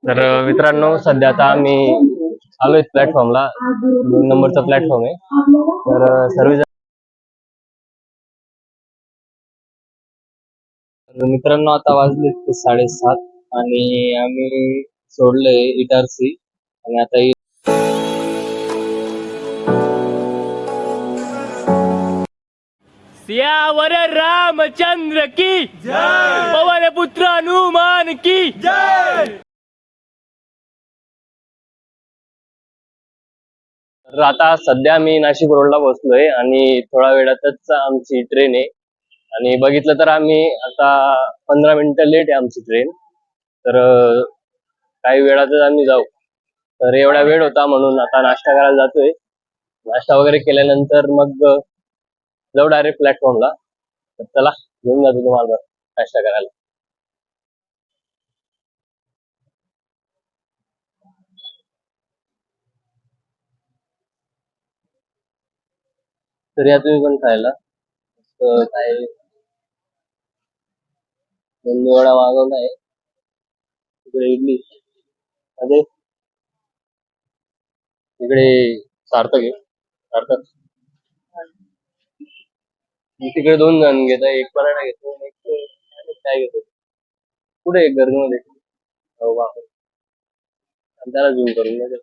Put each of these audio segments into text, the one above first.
तर मित्रांनो, सध्या आता आम्ही आलोय प्लॅटफॉर्मला. 2 नंबरचा प्लॅटफॉर्म आहे. तर सर्व मित्रांनो, आता वाजले 7:30 आणि आम्ही सोडलंय इटारसी आणि आता सियावर रामचंद्र की जय, पवन पुत्र हनुमान की जय। तर आता सध्या मी नाशिक रोडला बसलोय आणि थोड्या वेळातच आमची ट्रेन आहे. आणि बघितलं तर आम्ही आता 15 मिनिटं लेट आहे आमची ट्रेन. तर काही वेळातच आम्ही जाऊ. तर एवढा वेळ होता म्हणून आता नाश्ता करायला जातोय. नाश्ता वगैरे केल्यानंतर मग जाऊ डायरेक्ट प्लॅटफॉर्मला. तर चला, घेऊन जातो तुम्हाला नाश्ता करायला. तर या तुम्ही पण खायला काय वडा मागवला आहे. तिकडे इडली अरे तिकडे सार्थक आहे. सार्थक तिकडे 2 जण घेत आहे. एक पराठा घेतो आणि एक काय घेतो. कुठे एक गर्दीमध्ये हो बापरे. आणि त्याला झूम करून घ्या.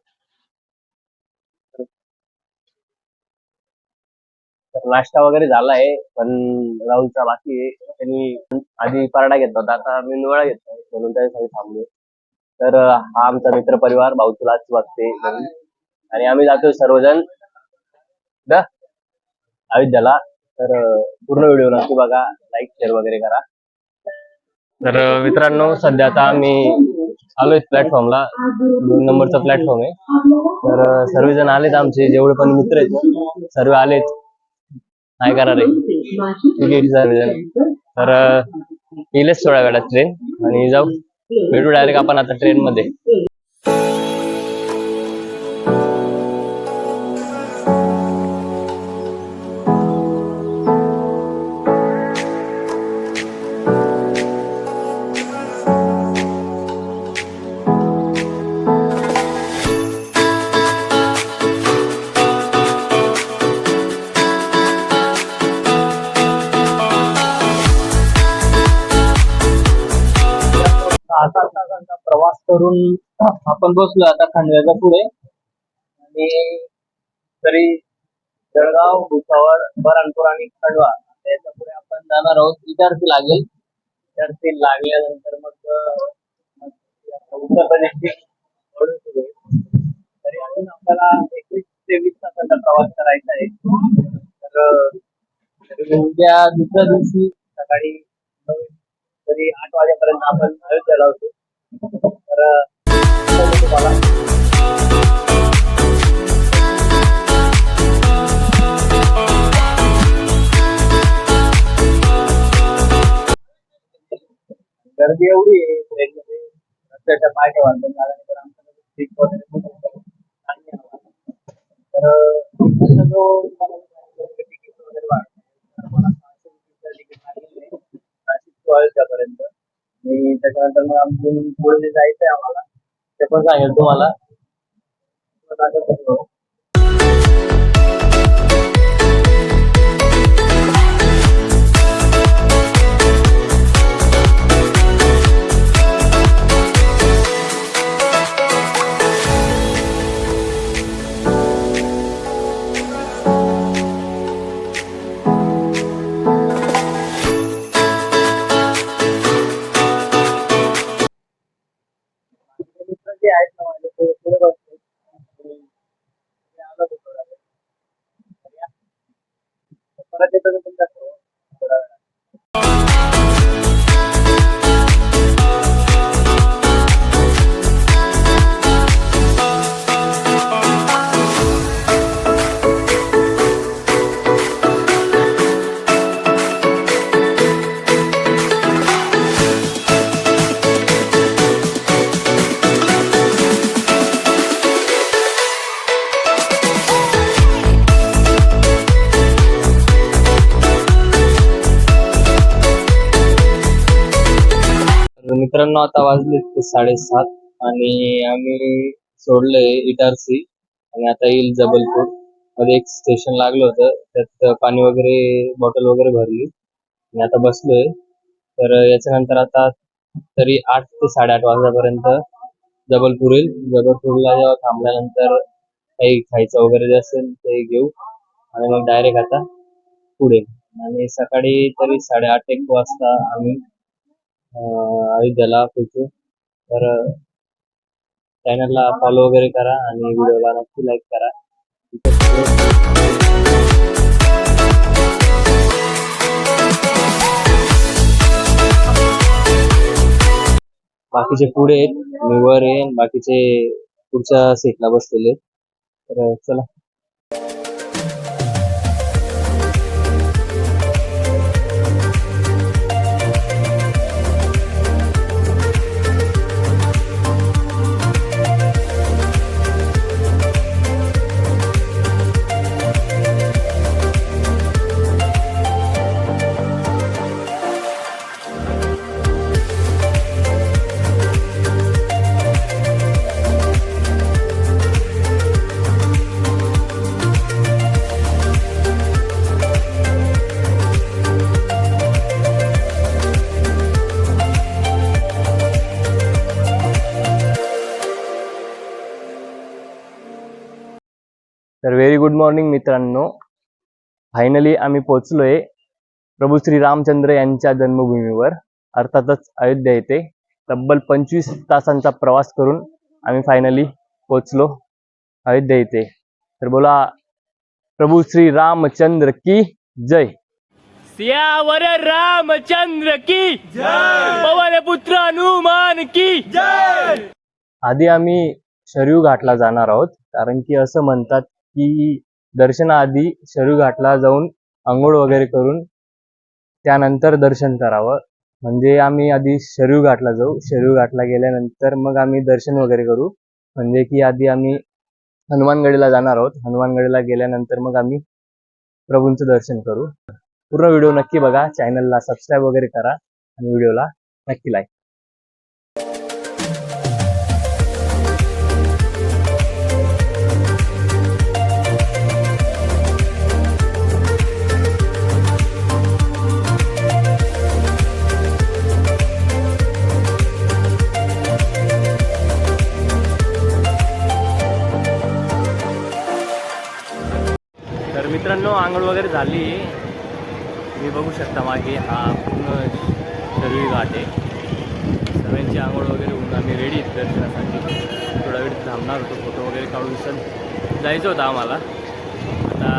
तर नाश्ता वगैरे झाला आहे, पण राहुलचा बाकी आहे. त्यांनी आधी पराठा घेतला होता, आता मेंदूवडा घेतलाय म्हणून त्याच्यासाठी थांबलो. तर हा आमचा मित्र परिवार, भाऊ तुलाच बघते आणि आम्ही जातोय सर्वजण अयोध्याला. तर पूर्ण व्हिडिओ नक्की बघा, लाईक शेअर वगैरे करा. तर मित्रांनो, सध्या आता आम्ही आलोय प्लॅटफॉर्मला. 2 नंबरचा प्लॅटफॉर्म आहे. तर सर्वजण आलेत, आमचे जेवढे पण मित्र आहेत ना सर्व आलेत. काय करा रे सर्वजण. तर येईलच थोड्या वेळात ट्रेन आणि जाऊ भेटू डायरेक्ट आपण आता ट्रेन मध्ये. आता तासांचा प्रवास करून आपण बसलो आता खांडव्याच्या पुढे. आणि तरी जळगाव, भुसावळ, बऱ्हाणपूर आणि खंडवा याच्या पुढे आपण जाणार आहोत. इटारसी लागेल. इटारसी लागल्यानंतर मग उत्तर प्रदेशची सुरू होईल. तरी अजून आपल्याला 21 ते 20 तासांचा प्रवास करायचा आहे. तर उद्या दुसऱ्या दिवशी सकाळी तरी 8 वाजेपर्यंत आपण अयोध्येला होतो. तर तुम्हाला गर्दी एवढी आहे ट्रेनमध्ये, रस्त्याच्या पायथ्या वाटून झाल्यानंतर आमच्याकडे सीट वगैरे आणि तर जो तिकीट वगैरे वाढतं मला 600 तिकीट लागलेलं आहे नाशिक टू अयोध्यापर्यंत. आणि त्याच्यानंतर मग आमचं पुढे जे जायचं आहे आम्हाला ते पण सांगेल तुम्हाला. जे आहेत ना माझे ते पुढे बसते आलो थोडा वेळ. परत येतो तुमच्या थोडा वेळ. मित्रांनो, आता वाजले 7:30 आणि आम्ही सोडलंय इटारसी आणि आता येईल जबलपूर मध्ये एक स्टेशन लागलं होतं, त्यात पाणी वगैरे बॉटल वगैरे भरली आणि आता बसलोय. तर याच्यानंतर आता तरी 8 ते 8:30 वाजेपर्यंत जबलपूर येईल. जबलपूरला जेव्हा थांबल्यानंतर काही खायचं वगैरे जे असेल ते घेऊ आणि मग डायरेक्ट आता पुढे. आणि सकाळी तरी 8:30-1 वाजता आम्ही अयोध्येला पोहोचू. तर चॅनलला फॉलो वगैरे करा आणि व्हिडिओला नक्की लाईक करा. बाकीचे पुढे आहेत, मी वर आहे, बाकीचे पुढच्या सीटला बसलेले. तर चला. तर व्हेरी गुड मॉर्निंग मित्रांनो. फायनली आम्ही पोहोचलोय प्रभू श्री रामचंद्र यांच्या जन्मभूमीवर, अर्थातच अयोध्या येथे. तब्बल 25 तासांचा प्रवास करून आम्ही फायनली पोहोचलो अयोध्या येथे. तर बोला प्रभू श्री रामचंद्र की जय. सियावर रामचंद्र की जय, पवन पुत्र हनुमान की जय. आधी आम्ही शरयू घाटला जाणार आहोत, कारण की असं म्हणतात की दर्शनाआधी शरयू घाटला जाऊन आंघोळ वगैरे करून त्यानंतर दर्शन करावं. म्हणजे आम्ही आधी शरयू घाटला जाऊ, शरयू घाटला गेल्यानंतर मग आम्ही दर्शन वगैरे करू. म्हणजे की आधी आम्ही हनुमानगडीला जाणार आहोत, हनुमानगडीला गेल्यानंतर मग आम्ही प्रभूंचं दर्शन करू. पूर्ण व्हिडिओ नक्की बघा, चॅनलला सबस्क्राईब वगैरे करा आणि व्हिडिओला नक्की लाईक. तर मित्रांनो, आंघोळ वगैरे झाली. तुम्ही बघू शकता मागे हा पूर्ण शरयू घाट आहे. सर्वांची आंघोळ वगैरे होऊन आम्ही रेडी आहेत दर्शनासाठी. थोडा वेळ थांबणार होतो, फोटो वगैरे काढून जायचं होतं आम्हाला. आता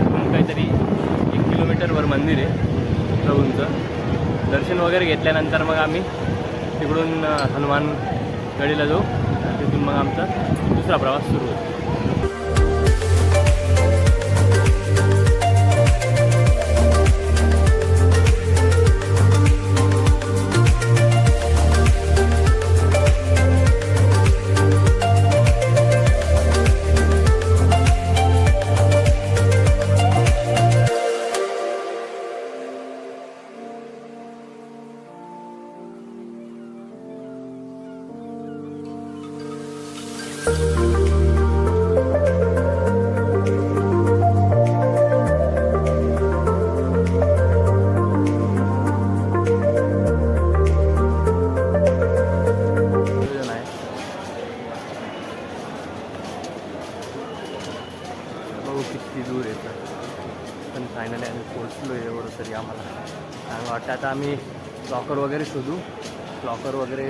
इथून काहीतरी 1 किलोमीटरवर मंदिर आहे प्रभूंचं. दर्शन वगैरे घेतल्यानंतर मग आम्ही तिकडून हनुमानगडीला जाऊ. तिथून मग आमचा दुसरा प्रवास सुरू होतो. किती दूर येतं, पण फायनली आम्ही पोहोचलो आहे. एवढं तरी आम्हाला आणि वाटतं आता आम्ही लॉकर वगैरे शोधू. लॉकर वगैरे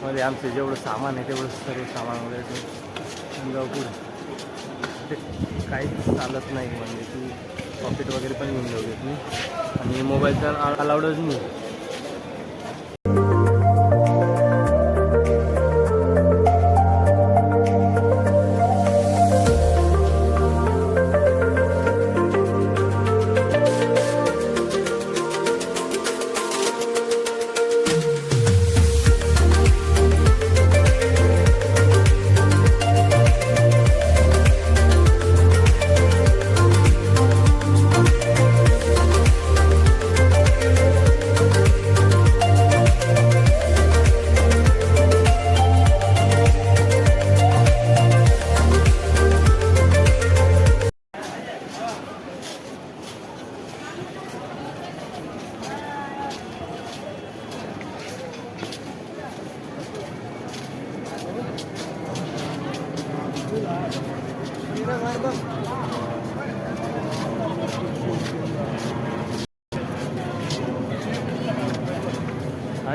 मध्ये आमचं जेवढं सामान आहे तेवढं सर्व सामान वगैरे ठेवून जाऊ पुढे. ते काहीच चालत नाही, म्हणजे की पॉकेट वगैरे पण घेऊन जाऊ देत नाही आणि मोबाईल तर अलाउडच नाही.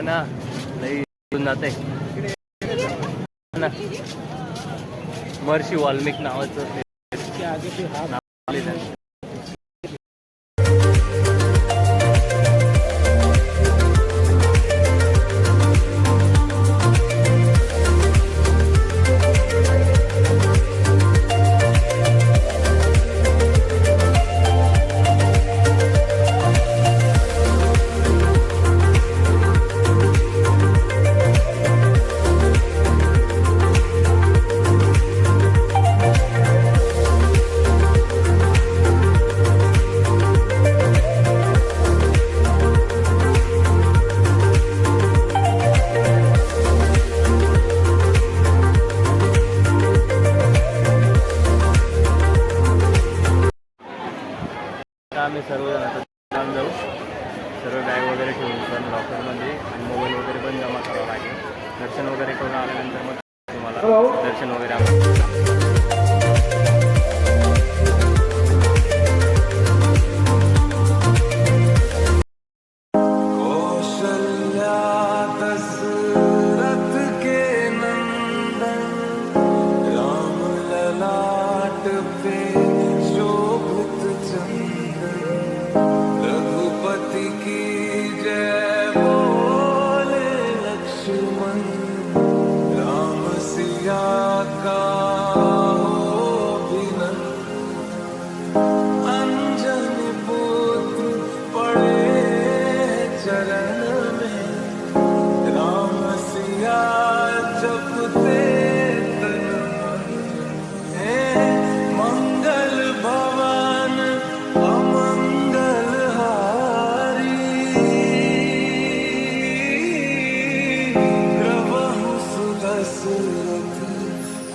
ना लई जाते ना. महर्षी वाल्मिक नावाचं नाव आले त्यांचं. आम्ही सर्वजण आता दुकानात जाऊ. सर्व बॅग वगैरे ठेवून पण लॉकरमध्ये मोबाईल वगैरे पण जमा करावा लागेल. दर्शन वगैरे करून आल्यानंतर मग तुम्हाला दर्शन वगैरे आम्हाला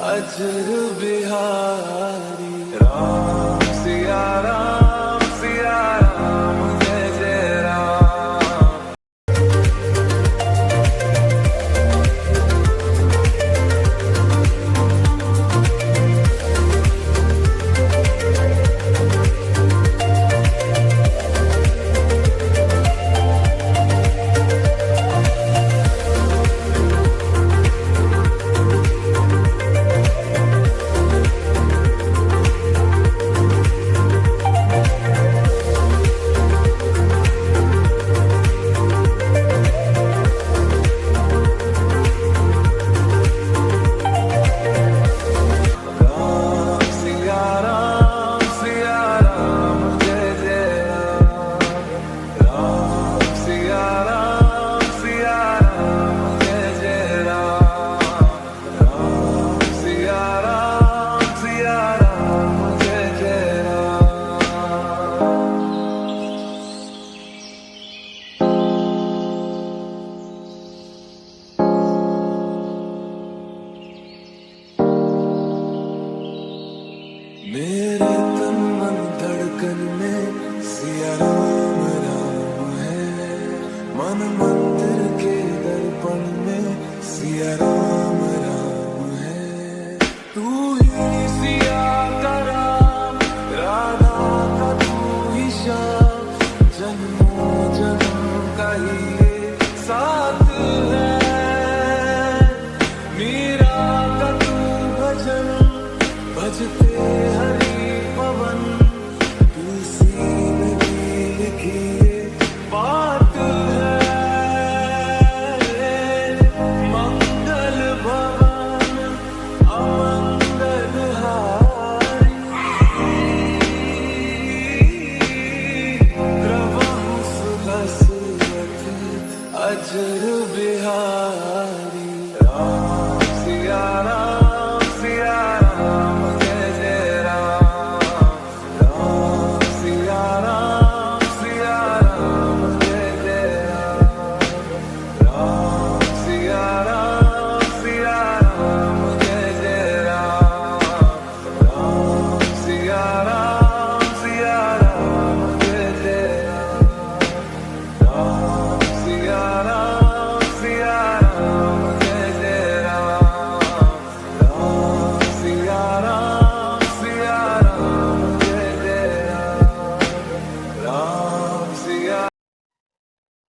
अजर बिहारी राम सिया राम जय जय राम.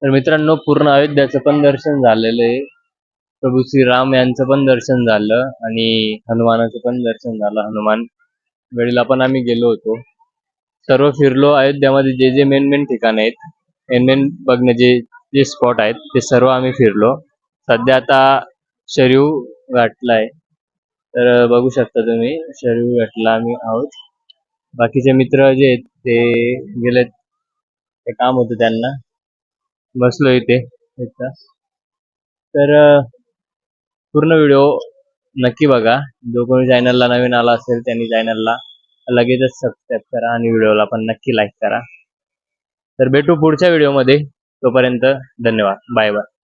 तर मित्रांनो पूर्ण अयोध्याचं पण दर्शन झालेलं आहे. प्रभू श्रीराम यांचं पण दर्शन झालं आणि हनुमानाचं पण दर्शन झालं. हनुमान वेळेला पण आम्ही गेलो होतो. सर्व फिरलो. अयोध्यामध्ये जे जे मेन ठिकाण आहेत, मेन बघण्याचे जे स्पॉट आहेत ते सर्व आम्ही फिरलो. सध्या आता शरीव घाटला आहे, तर बघू शकता तुम्ही शरीव घाटला आम्ही आहोत. बाकीचे मित्र जे आहेत ते गेलेत, ते काम होतं त्यांना. बसलो इथे. तर पूर्ण व्हिडिओ नक्की बघा. जो कोणी चॅनलला नवीन आला असेल त्यांनी चॅनलला लगेचच सबस्क्राईब करा आणि व्हिडिओला पण नक्की लाईक करा. तर भेटू पुढच्या व्हिडिओमध्ये. तोपर्यंत धन्यवाद. Bye bye.